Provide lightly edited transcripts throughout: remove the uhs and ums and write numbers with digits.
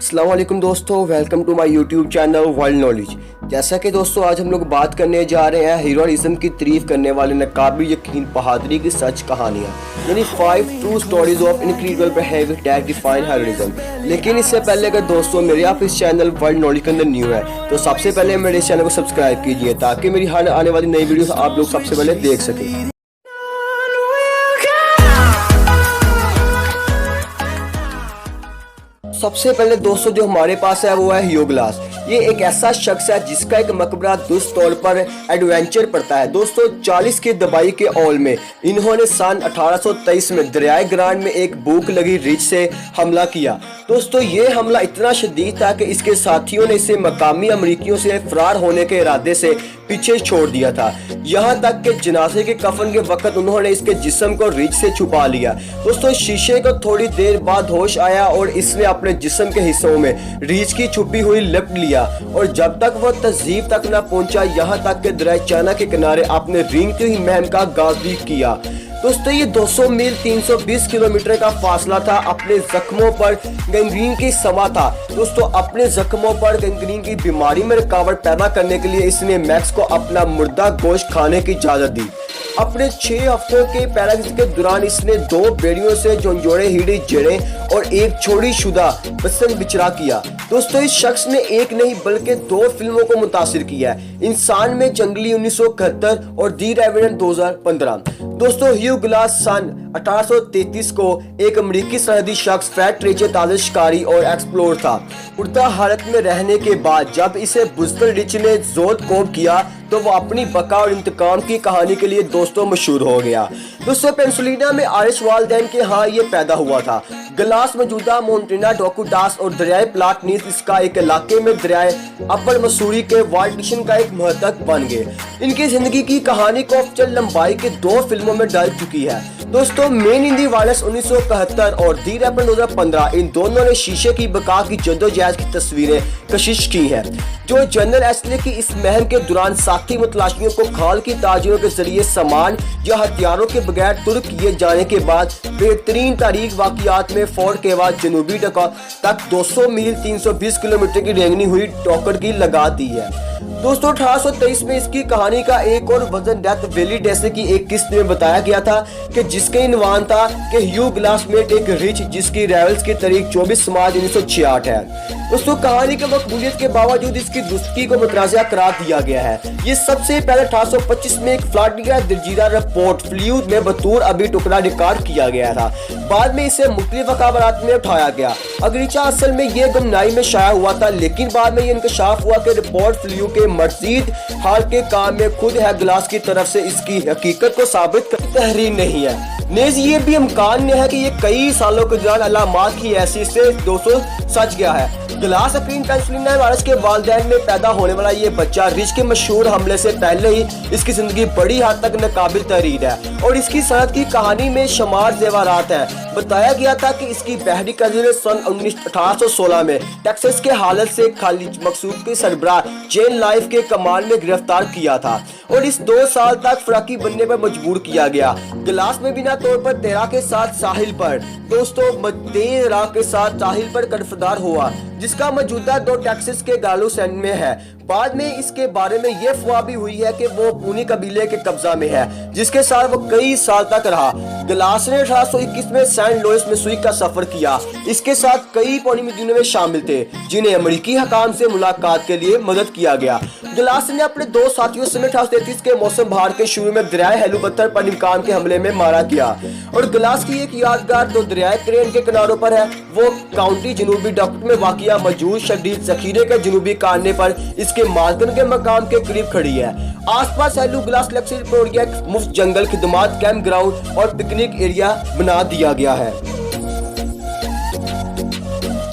अस्सलाम वालेकुम दोस्तों, welcome to my YouTube channel world knowledge. जैसा कि दोस्तों आज हम लोग बात करने जा रहे हैं हीरोइज्म की तारीफ करने वाले नकाबिल यकीन बहादुरी की सच कहानियाँ, यानी 5 true stories of incredible behaviour that define heroism. लेकिन इससे पहले अगर दोस्तों मेरे आप इस चैनल वर्ल्ड नॉलेज के अंदर न्यू है तो सबसे पहले मेरे इस चैनल को सब्सक्राइब कीजिए ताकि मेरी हर आने वाली नई वीडियो आप लोग सबसे पहले देख सकें। सबसे पहले दोस्तों जो हमारे पास है वो है ह्यू ग्लास। ये एक ऐसा शख्स है जिसका एक मकबरा दुरुस्त तौर पर एडवेंचर पड़ता है। दोस्तों 40 के दवाई के औल में इन्होंने सन 1823 में दरियाए ग्रांड में एक भूख लगी रिछ से हमला किया। दोस्तों ये हमला इतना शदीद था कि इसके साथियों ने इसे मकामी अमरीकियों से फरार होने के इरादे से पीछे छोड़ दिया था। यहाँ तक कि जनाजे के कफन के वक्त उन्होंने इसके जिस्म को रिछ से छुपा लिया। दोस्तों शीशे को थोड़ी देर बाद होश आया और इसने अपने जिस्म के हिस्सों में रीछ की छुपी हुई लिपट लिया और जब तक वो तहजीब तक न पहुंचा यहाँ तक कि दरिया चाइना के किनारे अपने रेंगती हुई मुहिम का आगाज भी किया। दोस्तों ये 200 मील 320 किलोमीटर का फासला था। अपने जख्मों पर गैंग्रीन की समा था। दोस्तों अपने जख्मों पर गैंग्रीन की बीमारी में रुकावट पैदा करने के लिए इसने मैक्स को अपना मुर्दा गोश्त खाने की इजाजत दी। अपने 6 हफ्तों के पैराग्लाइडिंग के दौरान इसने 2 बेड़ियों से जोंजोड़े हिडी जड़े और एक छोड़ी शुदा बसन बिचरा किया। दोस्तों इस शख्स ने एक नहीं बल्कि 2 फिल्मों को मुतासिर किया है, इंसान में जंगली 1971 और दी रेवेनेंट 2015। दोस्तों ह्यू ग्लास सन 1833 को एक अमरीकी सरहदी शख्स फैट रेचे ताजा शिकारी और एक्सप्लोर था। उड़ता हालत में रहने के बाद जब इसे बुज़दिल रिच ने जोत कोब किया तो वो अपनी बका और इंतकाम की कहानी के लिए दोस्तों मशहूर हो गया। दोस्तों पेंसिल्वेनिया में आयरिश वालदैन के यहाँ ये पैदा हुआ था। ग्लास मौजूदा मोन्टेना डोकुडास और दरियाए प्लाट नीस इसका एक इलाके में दरियाए अपर मसूरी के वाल्टिशन का एक महत्व बन गए। इनकी जिंदगी की कहानी को अफजल लंबाई के 2 फिल्मों में डाल चुकी है। दोस्तों मेन इन दी वायरस 1971 और दी रेपन 2015 इन दोनों ने शीशे की बका की जद्दोजहद की तस्वीरें कशिश की हैं, जो जनरल एस्ले की इस मुहिम के दौरान साथी मुतलाशियों को खाल की ताजिरों के जरिए सामान या हथियारों के बगैर तुर्क किए जाने के बाद बेहतरीन तारीख वाकियात में फोर्ट के बाद जनूबी डका तक 200 मील 320 किलोमीटर की रेंगनी हुई टोकर की लगा दी है। दोस्तों 1823 में इसकी कहानी का एक और वर्जन डेथ वैली डेसे की एक किस्त में बताया गया था कि जिसके इनवान था कि ह्यू ग्लास मेट एक रिच जिसकी रेवल्स की तारीख 24 मार्च 1966 है। दोस्तों कहानी के मकबूलियत के बावजूद इसकी दुरुस्ती को मुतनाज़ा करार दिया गया है। ये सबसे पहले 1825 में एक फ्लाटिया दरजीरा रिपोर्ट फ्लूड में बतौर अभी टुकड़ा रिकॉर्ड किया गया था। बाद में इसे मुख्तलिफ अखबारात में उठाया गया। अगरचे असल में ये गुमनाई में शाया हुआ था, लेकिन बाद में ये इंकशाफ हुआ कि रिपोर्ट फ्लू के मजीद हाल के काम में खुद है ग्लास की तरफ से इसकी हकीकत को साबित कर तहरीर नहीं है। नेज ये भी इम्कान है कि ये कई सालों के दौरान अलामात की हैसियत से 200 सच गया है। ग्लास अपनी पेंसिल्वेनिया वायरस के वालिदैन में पैदा होने वाला ये बच्चा रिच के मशहूर हमले से पहले ही इसकी जिंदगी बड़ी हद तक नाकाबिल तहरीर है और इसकी सनत की कहानी में शुमार जेवरात है। बताया गया था कि इसकी बहरी कजिन ने सन 1816 में टेक्सास के हालत से खालिद मकसूद के सरबराह जेन लाइफ के कमाल में गिरफ्तार किया था और इस 2 साल तक फराकी बनने पर मजबूर किया गया। ग्लास में बिना तौर पर तेरा के साथ साहिल पर दोस्तों के साथ साहिल पर गिरफ्तार हुआ, जिसका मौजूदा 2 टेक्सास के गालूसेंड में है। बाद में इसके बारे में ये अफवाह भी हुई है कि वो पूनी कबीले के कब्जा में है, जिसके साथ वो कई साल तक रहा। ग्लास ने 1821 में सेंट लुइस मिसूरी का सफर किया। इसके साथ कई पौनी मदीनों में शामिल थे जिन्हें अमेरिकी हकाम से मुलाकात के लिए मदद किया गया। ग्लास ने अपने 2 साथियों समेत 1833 के मौसम बहार के शुरू में दरियाए हेलुबत्तर पर निकाम के हमले में मारा गया और ग्लास की एक यादगार जो दरियाए क्रेन के किनारों पर है वो काउंटी जनूबी डॉक्टर में वाकिया मौजूद शदीद जखीरे के जनूबी काटने पर इसके मालकन के मकाम के करीब खड़ी है। आसपास ह्यू ग्लास लक्ष्य मुफ्त जंगल खिदमात कैंप ग्राउंड और पिकनिक एरिया बना दिया गया है।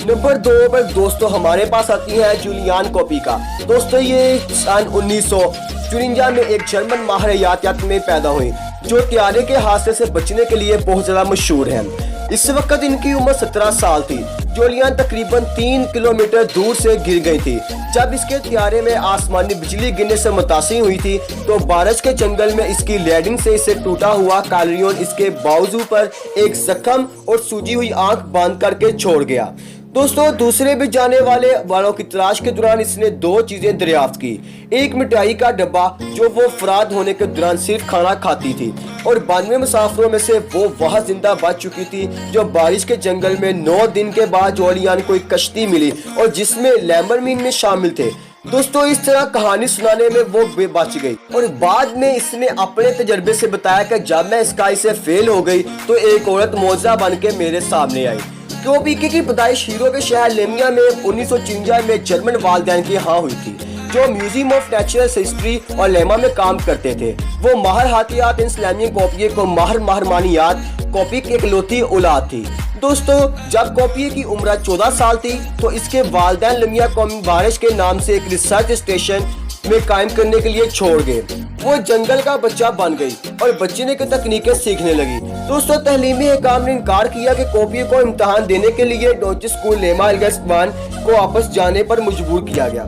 नंबर 2 पर दोस्तों हमारे पास आती है जूलियन कोपिका। दोस्तों ये सन 1954 में एक जर्मन माहिर यातायात में पैदा हुई जो त्यारे के हादसे से बचने के लिए बहुत ज्यादा मशहूर है। इस वक्त इनकी उम्र 17 साल थी। जूलियन तकरीबन 3 किलोमीटर दूर से गिर गई थी। जब इसके त्यारे में आसमानी बिजली गिरने से मुतासिर हुई थी तो बारिश के जंगल में इसकी लैंडिंग से इसे टूटा हुआ कैलरियन इसके बाजू पर एक जख्म और सूजी हुई आंख बांध करके छोड़ गया। दोस्तों दूसरे भी जाने वालों की तलाश के दौरान इसने 2 चीजें दरियाफ्त की। एक मिठाई का डब्बा जो वो फरार होने के दौरान सिर्फ खाना खाती थी, और 92 मुसाफिरों में से वो वह जिंदा बच चुकी थी जो बारिश के जंगल में 9 दिन के बाद जोलियान को एक कश्ती मिली और जिसमें लैमरमीन में शामिल थे। दोस्तों इस तरह कहानी सुनाने में वो बच गई, और बाद में इसने अपने तजर्बे से बताया कि जब मैं स्काई से फेल हो गई तो एक औरत मौजा बन के मेरे सामने आई। कोपीके की पैदाइश हीरो के शहर लेमिया में 1953 में जर्मन वालिदैन के यहाँ हुई थी, जो म्यूजियम ऑफ नेचुरल हिस्ट्री और लेमा में काम करते थे। वो माहर हाथियात इस्लामी कोपीके को माहर मानियात कोपीके की इकलौती औलाद थी। दोस्तों जब कोपीके की उम्र 14 साल थी तो इसके वालिदैन लेमिया कौमी बारिश के नाम से एक रिसर्च स्टेशन में कायम करने के लिए छोड़ गए। वो जंगल का बच्चा बन गई और बचने की तकनीकें सीखने लगी। दोस्तों तहलीमी हकाम ने इनकार किया कि कोपीके को इम्तिहान देने के लिए डोइचे स्कूल लेमा अलगस्बान को वापस जाने पर मजबूर किया गया।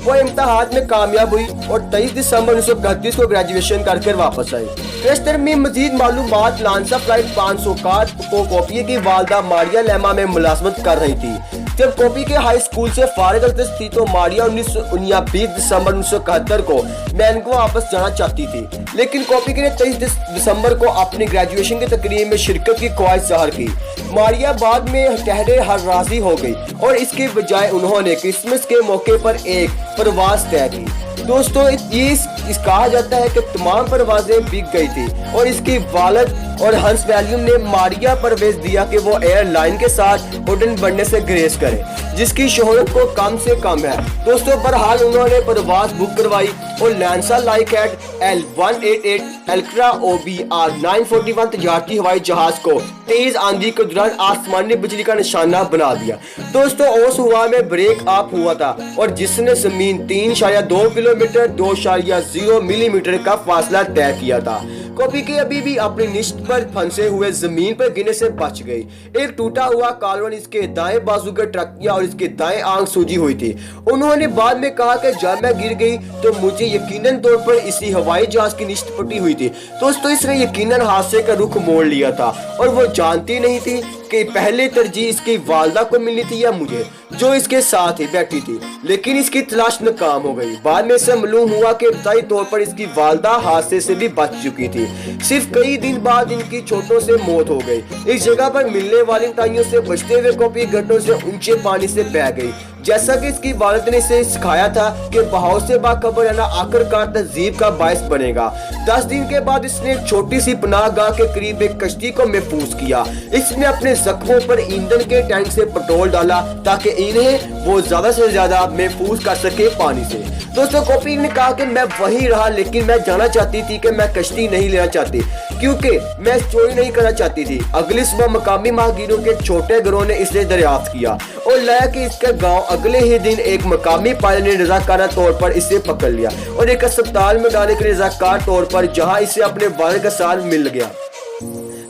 वो इम्तिहान में कामयाब हुई और 23 दिसंबर 1931 को ग्रेजुएशन करके वापस आई। टेस्टर में मजीद मालूमात लांसा फ्लाइट 561 को कोपीके की वालदा मारिया लेमा में मुलाजमत कर रही थी। जब कोपीके हाई स्कूल से फारिग थी तो मारिया 20 दिसंबर 1971 को मैनगो वापस जाना चाहती थी, लेकिन कोपीके ने 23 दिसंबर को अपनी ग्रेजुएशन की तकरीब में शिरकत की ख्वाहिश जाहिर की। मारिया बाद में कहरे राजी हो गई और इसके बजाय उन्होंने क्रिसमस के मौके पर एक परवाज तय की। दोस्तों ये कहा जाता है कि तमाम परवाजें बिक गई थी और इसकी वालिद और हंस वैल्यूम ने मारिया परवेज दिया कि वो एयरलाइन के साथ उड़न बढ़ने से ग्रेस करे, जिसकी शोहरत को कम से कम है। दोस्तों बहरहाल उन्होंने परवाज बुक करवाई और लांसा लाइकैट L188 एल्क्रा OBR 941 तजारती हवाई जहाज को तेज आंधी के दौरान आसमानी बिजली का निशाना बना दिया। दोस्तों ओस हुआ में ब्रेक अप हुआ था और जिसने जमीन 3.2 किलोमीटर 2.0 मिलीमीटर का फासला तय किया था। कोपीके अभी भी अपनी निश्त पर फंसे हुए जमीन पर गिरने से बच गई। एक टूटा हुआ कॉलवन इसके दाएं बाजू के ट्रकिया और इसके दाएं आंख सूजी हुई थी। उन्होंने बाद में कहा कि जब मैं गिर गई तो मुझे यकीनन तौर पर इसी हवाई जहाज की निश्त पटी हुई थी। दोस्तों इसने यकीनन हादसे का रुख मोड़ लिया था और वो जानती नहीं थी कि पहले तरजीह इसकी वालदा को मिलनी थी या मुझे, जो इसके साथ ही बैठी थी, लेकिन इसकी तलाश नाकाम हो गई। बाद में से मालूम हुआ कि इब्तदाई तौर पर इसकी वालदा हादसे से भी बच चुकी थी। सिर्फ कई दिन बाद इनकी चोटों से मौत हो गई। इस जगह पर मिलने वाली मिठाइयों से बचते हुए कोपीके घाटों से ऊंचे पानी से बह गई। जैसा कि इसकी वालिद ने इसे सिखाया था कि बहाव से बाखबर रहना आखिरकार तहजीब का बायस बनेगा। 10 दिन के बाद इसने एक छोटी सी पनाहगाह के करीब एक कश्ती को महफूज किया। इसने अपने जख्मों पर ईंधन के टैंक से पेट्रोल डाला ताकि इन्हें वो ज्यादा से ज्यादा महफूज कर सके पानी से। दोस्तों कोपीके ने कहा कि मैं वहीं रहा, लेकिन मैं जाना चाहती थी कि मैं कश्ती नहीं लेना चाहती क्योंकि मैं चोरी नहीं करना चाहती थी। अगली सुबह मकामी माहगीरों के छोटे गिरोह ने इसे दरियाफ्त किया और लाया कि इसका गांव अगले ही दिन एक मकामी पायलट ने रजाकाना तौर पर इसे पकड़ लिया और एक अस्पताल में डालने के लिए रजाकार तौर पर, जहां इसे अपने वालिद के साथ मिल गया।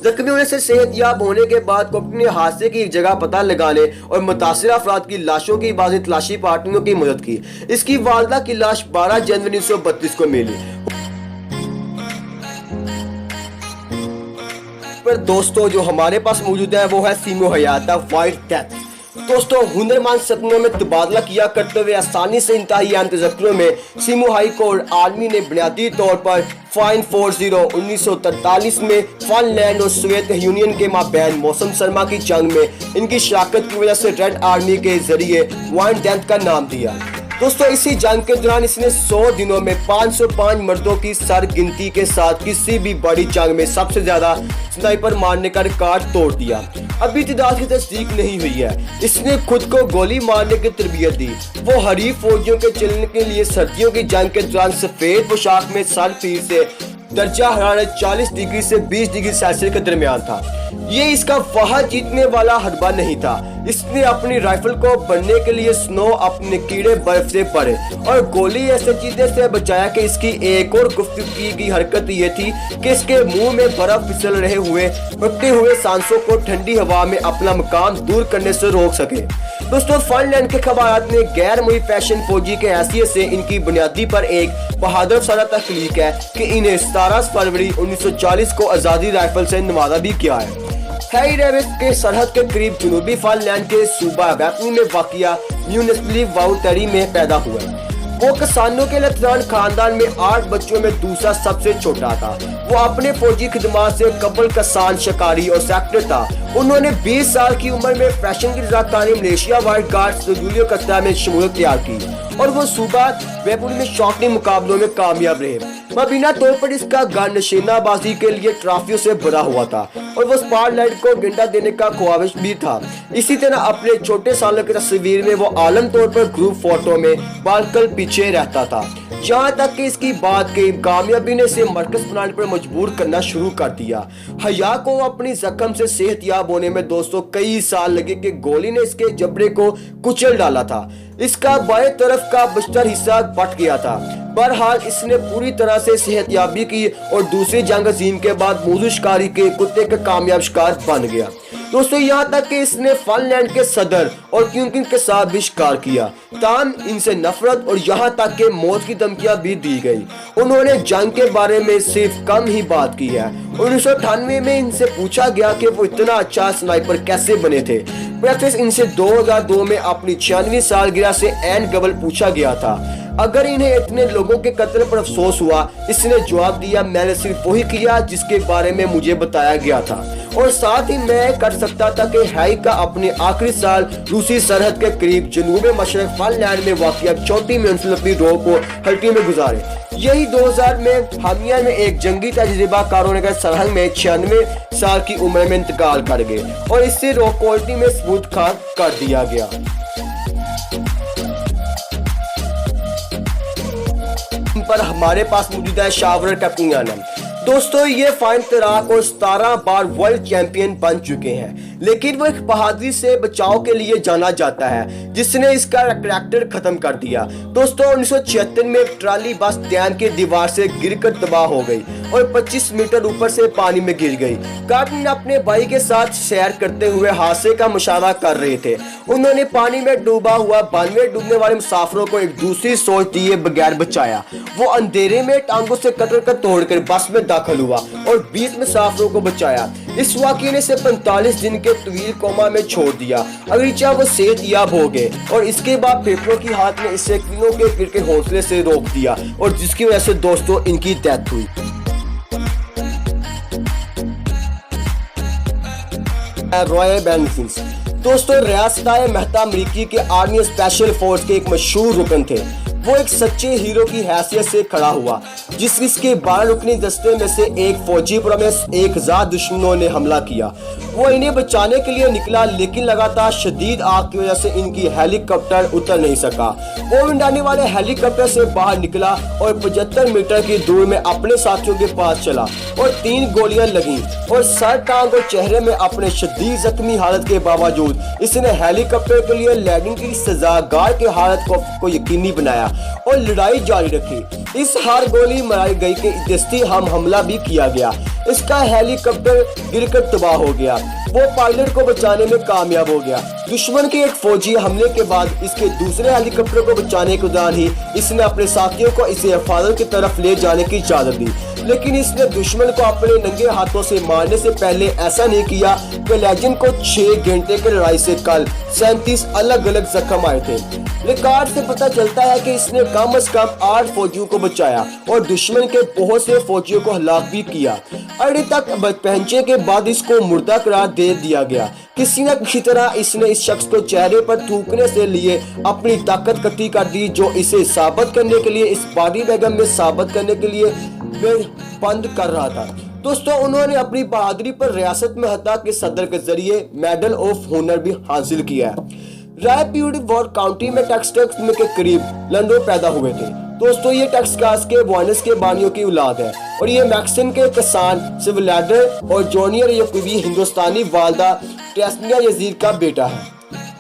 जख्मी होने से सेहतयाब होने के बाद कोपीके ने हादसे की जगह पता लगाने और मुतासिर अफराद की लाशों की बाजी तलाशी पार्टियों की मदद की। इसकी वालदा की लाश 12 जनवरी 1932 को मिली। पर दोस्तों जो हमारे पास मौजूद है वो है सीमो हयाता व्हाइट डेथ। दोस्तों हुनरमंद सपनों में तबादला किया करते हुए आसानी से इंतहाई आम तज़क्कुरों में सीमो हाई कोर्ट आर्मी ने बुनियादी तौर पर फाइन 40 1943 में फिनलैंड और सोवियत यूनियन के माबैन मौसम सरमा की जंग में इनकी शराकत की वजह से रेड आर्मी के जरिए व्हाइट डेथ का नाम दिया। दोस्तों इसी जंग के दौरान इसने 100 दिनों में 505 मर्दों की सर गिनती के साथ किसी भी बड़ी जंग में सबसे ज्यादा स्नाइपर मारने का रिकॉर्ड तोड़ दिया। अभी तादाद की तस्दीक नहीं हुई है। इसने खुद को गोली मारने की तरबियत दी। वो हरीफ फौजियों के चलने के लिए सर्दियों की जंग के दौरान सफेद पोशाक में सर तीर से दर्जा हरारत 40 डिग्री से 20 डिग्री सेल्सियस के दरमियान था। ये इसका वहां जीतने वाला हरबा नहीं था। इसने अपनी राइफल को बनने के लिए स्नो अपने कीड़े बर्फ से भरे और गोली ऐसे चीजें से बचाया कि इसकी एक और गुफ्तगी की हरकत ये थी कि इसके मुंह में बर्फ फिसल रहे हुए फटते हुए सांसों को ठंडी हवा में अपना मकाम दूर करने से रोक सके। दोस्तों फिनलैंड के खबरात ने गैर मुई फैशन फौजी के हैसियत से इनकी बुनियादी पर एक बहादुर सारा तख्लीक है कि इन्हें 17 फरवरी 1940 को आज़ादी राइफल से नवाजा भी किया है। हैरी रेविस के सरहद के करीब जनूबी फाइनलैंड के सूबा वैपनी में वाक़िया म्यूनिसिपली वाउटरी में पैदा हुआ। वो किसानों के लथरान खानदान में 8 बच्चों में दूसरा सबसे छोटा था। वो अपने फौजी खिदमात से कबल किसान, शिकारी और सेक्टर था। उन्होंने 20 साल की उम्र में फैशन की रज़ाकारी मलेशिया वाइट गार्ड्स जूलियो कस्टा में शमूलियत तैयार की और वो सूबा वेपुनी में शौकीन मुकाबलों में कामयाब रहे। मबीना तौर पर इसका गन नशीनाबाजी के लिए ट्रॉफियों से भरा हुआ था और वो स्पॉटलाइट को गेंदा देने का ख्वाहिश भी था। इसी तरह अपने छोटे सालों की तस्वीर में वो आलम तौर पर ग्रुप फोटो में बालकल पीछे रहता था। यहाँ तक कि इसकी बात की कामयाबी ने इसे मरकज बनाने पर मजबूर करना शुरू कर दिया। हया को अपनी जख्म से सेहतयाब होने में दोस्तों कई साल लगे कि गोली ने इसके जबड़े को कुचल डाला था। इसका बाएं तरफ का बस्तर हिस्सा फट गया था। बहरहाल इसने पूरी तरह से सेहतयाबी की और दूसरी जंग अजीम के बाद मौजू शिकारी के कुत्ते का कामयाब शिकार बन गया। दोस्तों यहाँ तक कि इसने फाइनलैंड के सदर और क्यूकिन के साथ भी शिकार किया। ताम इनसे नफरत और यहाँ तक कि मौत की धमकियां भी दी गई। उन्होंने जंग के बारे में सिर्फ कम ही बात की है। 1998 में इनसे पूछा गया कि वो इतना अच्छा स्नाइपर कैसे बने थे। प्रेफेस इनसे 2002 में अपनी 96वीं सालगिरह से एन गबल पूछा गया था अगर इन्हें इतने लोगों के कत्ल पर अफसोस हुआ। इसने जवाब दिया, मैंने सिर्फ वही किया जिसके बारे में मुझे बताया गया था और साथ ही मैं कर सकता था कि हैरी का अपने आखिरी साल रूसी सरहद के करीब जनूब मशरक फाइनलैंड में वाक़िया छोटी म्यूनिसिपल रो को हल्टी में गुजारे। यही 2000 में हामिया में एक जंगी तजुर्बाकारों ने सरहद में 96 साल की उम्र में इंतकाल कर गए और इससे रोकोल्टी में सबूत खान कर दिया गया। पर हमारे पास मौजूद है शावर कैप्टन। दोस्तों ये फाइन तैराक और 17 बार वर्ल्ड चैंपियन बन चुके हैं, लेकिन वो एक बहादुरी से बचाव के लिए जाना जाता है जिसने इसका करैक्टर खत्म कर दिया। दोस्तों 1976 में एक ट्राली बस डैम के दीवार से गिरकर तबाह हो गई और 25 मीटर ऊपर से पानी में गिर गई। कैप्टन अपने भाई के साथ सैर करते हुए हादसे का मुशाहदा कर रहे थे। उन्होंने पानी में डूबा हुआ 92 डूबने वाले मुसाफिरों को एक दूसरी सोच दिए बगैर बचाया। वो अंधेरे में टांगों से कटर कर तोड़कर बस में दाखिल हुआ और 20 मुसाफिरों को बचाया। इस वाक़ये ने इसे 45 दिन के तवील कोमा में छोड़ दिया। अगरचे वो सेहतयाब हो गए और इसके बाद फेफड़ों की हालत में इसे कीड़ों के गिर के हौसले से रोक दिया और जिसकी वजह से दोस्तों इनकी डेथ हुई। रॉय बेनिफिस दोस्तों रियासत मेहता अमरीकी के आर्मी स्पेशल फोर्स के एक मशहूर रुकन थे। वो एक सच्चे हीरो की हैसियत से खड़ा हुआ जिसके 12 रुकनी दस्ते में से एक फौजी पर 1000 दुश्मनों ने हमला किया। वो इन्हें बचाने के लिए निकला लेकिन लगातार शदीद आग की वजह से इनकी हेलीकॉप्टर उतर नहीं सका। वो उड़ाने वाले हेलीकॉप्टर से बाहर निकला और 75 मीटर की दूर में अपने साथियों के पास चला और 3 गोलियां लगी और सर, टांग और चेहरे में अपने शदीद जख्मी हालत के बावजूद इसने हेलीकॉप्टर के लिए लैंडिंग की सजागार की हालत को यकीनी बनाया और लड़ाई जारी रखी। इस हार गोली मारी गई के दस्ती हमला भी किया गया। इसका हेलीकॉप्टर गिरकर तबाह हो गया। वो पायलट को बचाने में कामयाब हो गया। दुश्मन के एक फौजी हमले के बाद इसके दूसरे हेलीकॉप्टर को बचाने के दौरान ही इसने अपने साथियों को इसे हिफाजत की तरफ ले जाने की इजाजत दी, लेकिन इसने दुश्मन को अपने नंगे हाथों से मारने से पहले ऐसा नहीं किया कि लेजेंड को 6 घंटे की लड़ाई से कल 37 अलग अलग जख्म आए थे। रिकॉर्ड से पता चलता है कि इसने कम से कम 8 फौजियों को बचाया और दुश्मन के बहुत से फौजियों को हलाक भी किया। अड़ी तक पहुंचने के बाद इसको मुर्दा करार दे दिया गया। किसी न किसी तरह इसने इस शख्स को चेहरे पर थूकने से लिए अपनी ताकत इकट्ठी कर दी, जो इसे साबित करने के लिए इस बॉडी बैगम में साबित करने के लिए बंद कर रहा था। दोस्तों उन्होंने अपनी बहादुरी पर रियासत मेहता के सदर के जरिए मेडल ऑफ ऑनर भी हासिल किया है। राय प्यूरी वॉर काउंटी में टेक्सास में के करीब लंडो पैदा हुए थे। दोस्तों ये टेक्सास के बुएनस के बानियों की औलाद है और ये मैक्सिकन के किसान सिविलाडर और जूनियर यकूबी हिंदुस्तानी वालदा टेस्निया यजीद का बेटा है।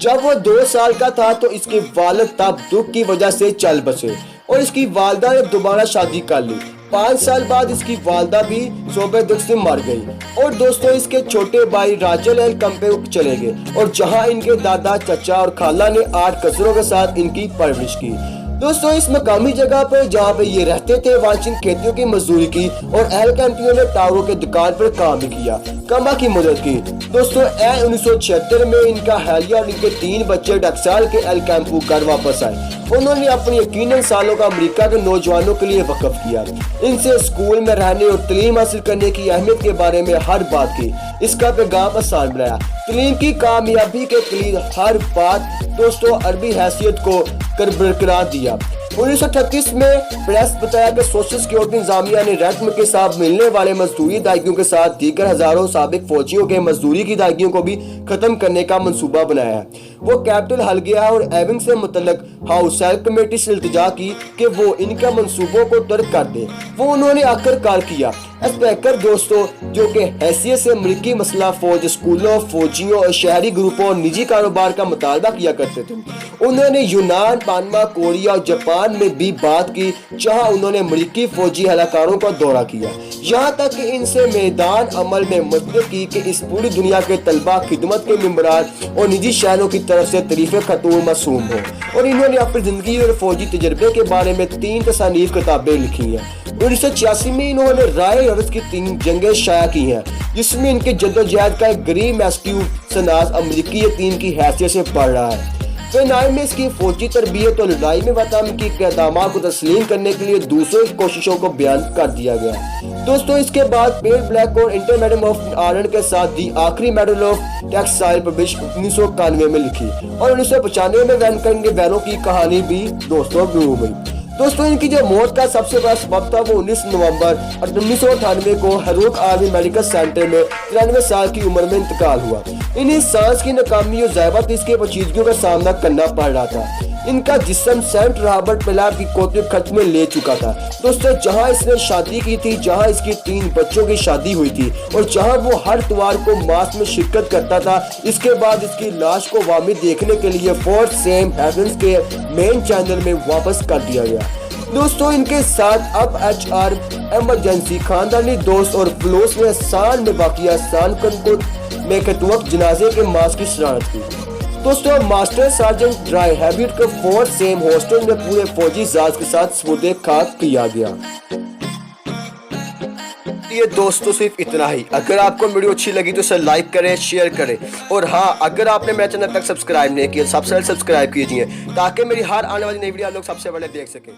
जब वो 2 साल का था तो इसके वालिद तब दुख की वजह से चल बसे और इसकी वालदा ने दोबारा शादी कर ली। 5 साल बाद इसकी वालदा भी सोबे दुख से मर गई और दोस्तों इसके छोटे भाई राजल एल कंपे चले गए और जहां इनके दादा, चाचा और खाला ने 8 कजरों के साथ इनकी परवरिश की। दोस्तों इस मकामी जगह पर जहाँ पे ये रहते थे वहाँ जिन खेतियों की मजदूरी की और एल कैंपियों ने टावरों के दुकान पर काम भी किया, कमा की मदद की। दोस्तों 1976 में इनका हालिया और इनके 3 बच्चे टक्साल के एल कैंपू घर वापस आए। उन्होंने अपनी यकीनन सालों का अमेरिका के नौजवानों के लिए वक्फ किया। इनसे स्कूल में रहने और तालीम हासिल करने की अहमियत के बारे में हर बात की, इसका पैगाम आसान बनाया। तालीम की कामयाबी के कलीद हर बात दोस्तों अरबी हैसियत को बरकरार दिया। 1938 में प्रेस बताया कि सोशल सिक्योरिटी इंतजामिया ने रकम के साथ मिलने वाले मजदूरी अदायगियों के साथ दीगर हजारों साबिक फौजियों के मजदूरी की अदायगियों को भी खत्म करने का मंसूबा बनाया है। वो कैपिटल हल गया और एविंग से मुतल्लक हाउस सेल कमेटी से इल्तिजा की कि वो इनका मंसूबों को तर्क कर दे। वो उन्होंने आखिरकार किया। स्पीकर दोस्तों जो कि हैसियत से अमरीकी मसला फौज, स्कूलों, फौजियों और शहरी ग्रुपों और निजी कारोबार का मुतालबा किया करते थे। उन्होंने यूनान, पानमा, कोरिया और जापान में भी बात की, जहां उन्होंने अमरीकी फौजी हलाकारों का दौरा किया, यहाँ तक कि इनसे मैदान अमल में मदद की कि इस पूरी दुनिया के तलबा, खिदमत के मेंबरान और निजी शहरों की तरफ से तरीफ़े खतून मासूम हो। और इन्होंने अपनी जिंदगी और फौजी तजर्बे के बारे में 3 तसानीफ किताबें लिखी हैं। 1986 में इन्होंने राय अर्ज की 3 जंगें शाया की हैं, जिसमें इनके जद्दोजहद का एक गरीब मैस्क्यू सनाज अमरीकी यतीम की हैसियत से पढ़ रहा है। फिर में इसकी फौजी तरबियत और लड़ाई में वतन की इक़दामात को तस्लीम करने के लिए दूसरों की कोशिशों को बयान कर दिया गया। दोस्तों इसके बाद पेल ब्लैक और इंटरमेडियम ऑफ आर्डर के साथ दी आखिरी मेडल ऑफ टेक्सटाइल पब्लिश 1991 में लिखी और 1995 में वैनकन के बैरों की कहानी भी दोस्तों शुरू हुई। दोस्तों इनकी जो मौत का सबसे बड़ा सबब था वो 19 नवंबर 1998 को हेरोक आर्मी मेडिकल सेंटर में 93 साल की उम्र में इंतकाल हुआ। इन्हें सांस की नाकामी और ज़्यादा इसके पेचीदगियों का सामना करना पड़ रहा था। इनका जिस्म सेंट रॉबर्ट पिलार की कोतरे खर्च में ले चुका था। दोस्तों जहां इसने शादी की थी, जहां इसकी 3 बच्चों की शादी हुई थी और जहां वो हर इतवार को मास में शिरकत करता था, इसके बाद इसकी लाश को वामी देखने के लिए फोर्ट सेम हेवंस के मेन चैनल में वापस कर दिया गया। दोस्तों इनके साथ अब HR एमरजेंसी, खानदानी दोस्त और फ्लोस में आसान में बाकी आसान को में वक्त जनाजे के मास की शरारत की। दोस्तों मास्टर सार्जेंट ड्राई हैबिट को फोर्ट सेम हॉस्टल में पूरे फौजी जाज के साथ सबूत खाक किया गया। ये दोस्तों सिर्फ इतना ही। अगर आपको वीडियो अच्छी लगी तो इसे लाइक करें, शेयर करें और हाँ अगर आपने मेरे चैनल तक सब्सक्राइब नहीं किया, सबसे पहले सब्सक्राइब कीजिए ताकि मेरी हर आने वाली नई वीडियो आप लोग सबसे पहले देख सकें।